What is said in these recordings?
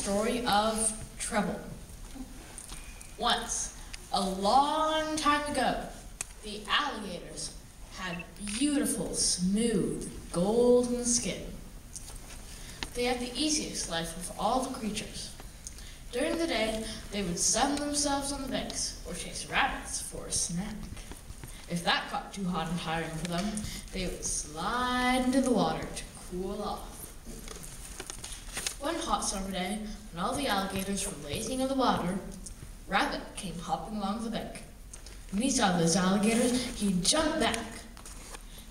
story of trouble. Once, a long time ago, the alligators had beautiful, smooth, golden skin. They had the easiest life of all the creatures. During the day, they would sun themselves on the banks or chase rabbits for a snack. If that got too hot and tiring for them, they would slide into the water to cool off. One hot summer day, when all the alligators were lazing in the water, Rabbit came hopping along the bank. When he saw those alligators, he jumped back.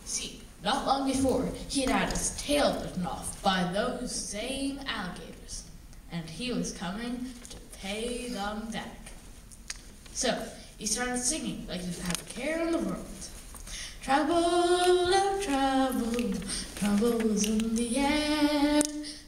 See, not long before, he had had his tail bitten off by those same alligators, and he was coming to pay them back. So, he started singing like he didn't have a care in the world. Trouble, oh trouble, trouble's in the air.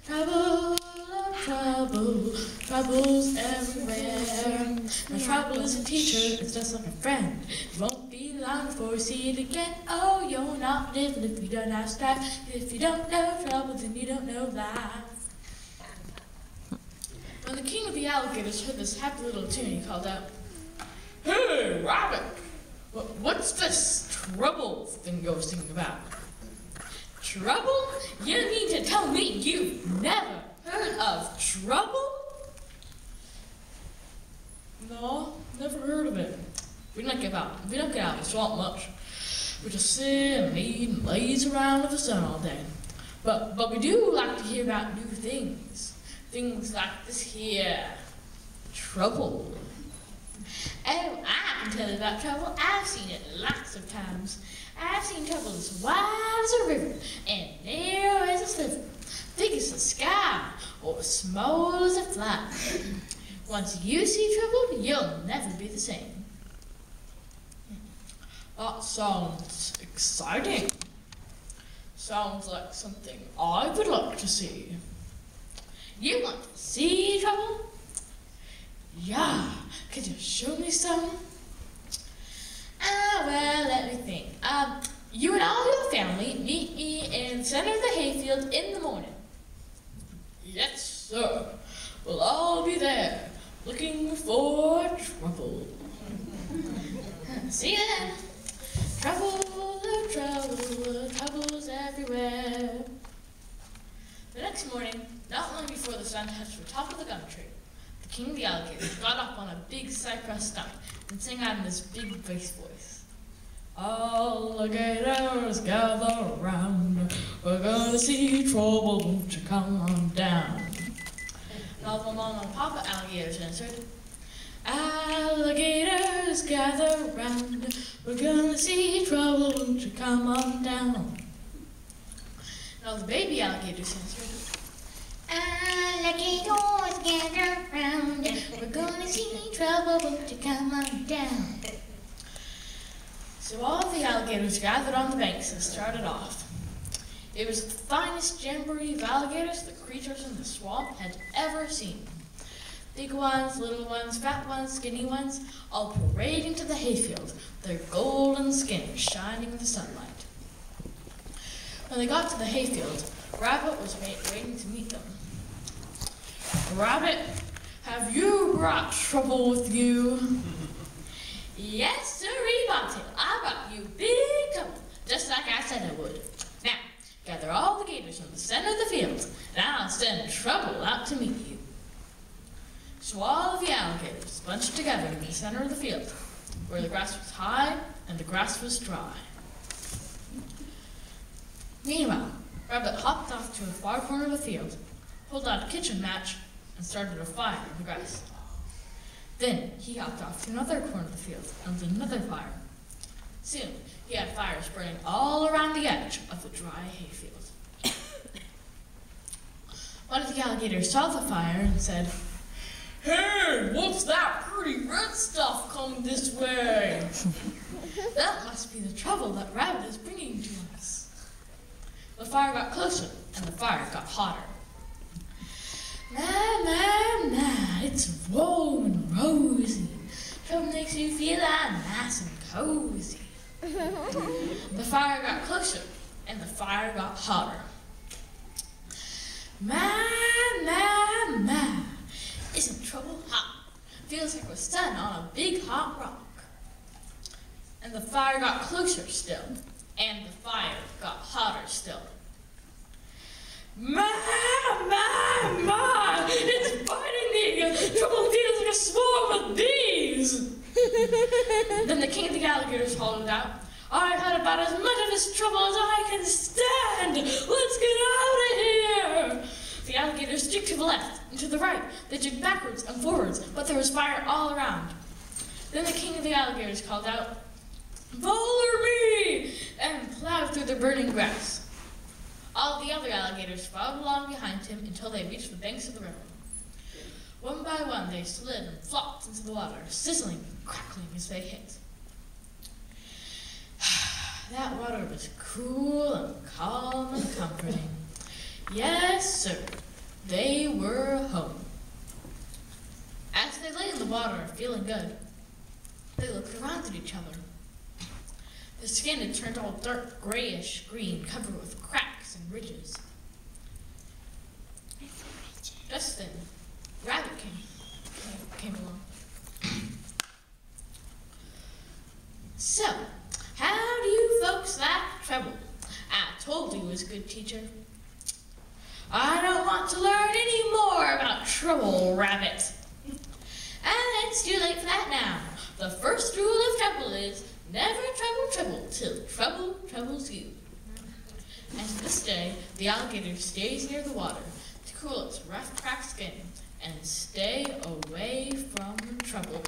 Trouble, oh trouble, trouble's everywhere. Now trouble is a teacher, it's just like a friend. It won't be long before you see it again. Oh, you're not living if you don't have strife. If you don't know trouble, then you don't know life. When the king of the alligators heard this happy little tune, he called out, "Hey, Rabbit, what's this trouble thing you're singing about?" Trouble? You mean to tell me you've never heard of trouble? No, never heard of it. We don't get out of the swamp much. We just sit and eat and laze around in the sun all day. But we do like to hear about new things. Things like this here. Trouble. Oh, I can tell you about trouble. I've seen it lots of times. I've seen trouble as wide as a river and narrow as a sliver, big as the sky or small as a fly. Once you see trouble, you'll never be the same. That sounds exciting. Sounds like something I would like to see. You want to see trouble? Yeah, could you show me some? Well, let me think. You and all your family meet me in the center of the hayfield in the morning. Yes, sir. We'll all be there, looking for trouble. See you then. Trouble, oh trouble, trouble's everywhere. The next morning, not long before the sun touched the top of the gum tree, the king of the alligators got up on a big cypress stump and sang out in this big bass voice. Alligators gather around, we're gonna see trouble, won't you come on down? And all the mama and papa alligators answered, alligators gather around, we're gonna see trouble, won't you come on down? And all the baby alligators answered, alligators gather round, we're gonna see trouble, won't you come on down? So all the alligators gathered on the banks and started off. It was the finest jamboree of alligators the creatures in the swamp had ever seen. Big ones, little ones, fat ones, skinny ones, all parading to the hayfield, their golden skin shining in the sunlight. When they got to the hayfield, Rabbit was waiting to meet them. Rabbit, have you brought trouble with you? Yes, sirree, Bobtail, I brought you big trouble, just like I said I would. Now, gather all the gators in the center of the field, and I'll send trouble out to meet you. So all of the alligators bunched together in the center of the field, where the grass was high and the grass was dry. Meanwhile, Rabbit hopped off to a far corner of the field, pulled out a kitchen match, and started a fire in the grass. Then he hopped off to another corner of the field and lit another fire. Soon he had fires burning all around the edge of the dry hayfield. One of the alligators saw the fire and said, "Hey, what's that pretty red stuff coming this way?" "That must be the trouble that Rabbit is bringing to us." The fire got closer and the fire got hotter. My, it's warm and rosy. Trouble makes you feel nice and cozy. The fire got closer and the fire got hotter. My, feels like the sun on a big hot rock. And the fire got closer still, and the fire got hotter still. My, it's biting me. Trouble feels like a swarm of bees. Then the king of the alligators hollered out, I've had about as much of this trouble as I can stand. Let's get out of here. The alligators jigged to the left and to the right. They jigged backwards and forwards, but there was fire all around. Then the king of the alligators called out, Follow me! And plowed through the burning grass. All the other alligators followed along behind him until they reached the banks of the river. One by one they slid and flopped into the water, sizzling and crackling as they hit. That water was cool and calm and comforting. Yes, sir, they were home. As they lay in the water, feeling good, they looked around at each other. The skin had turned all dark grayish green, covered with cracks and ridges. Just then, Rabbit came along. So, how do you folks like trouble? I told you it was a good teacher. I don't want to learn any more about trouble, Rabbit. And it's too late for that now. The first rule of trouble is never trouble till trouble troubles you. And to this day, the alligator stays near the water to cool its rough, cracked skin and stay away from trouble.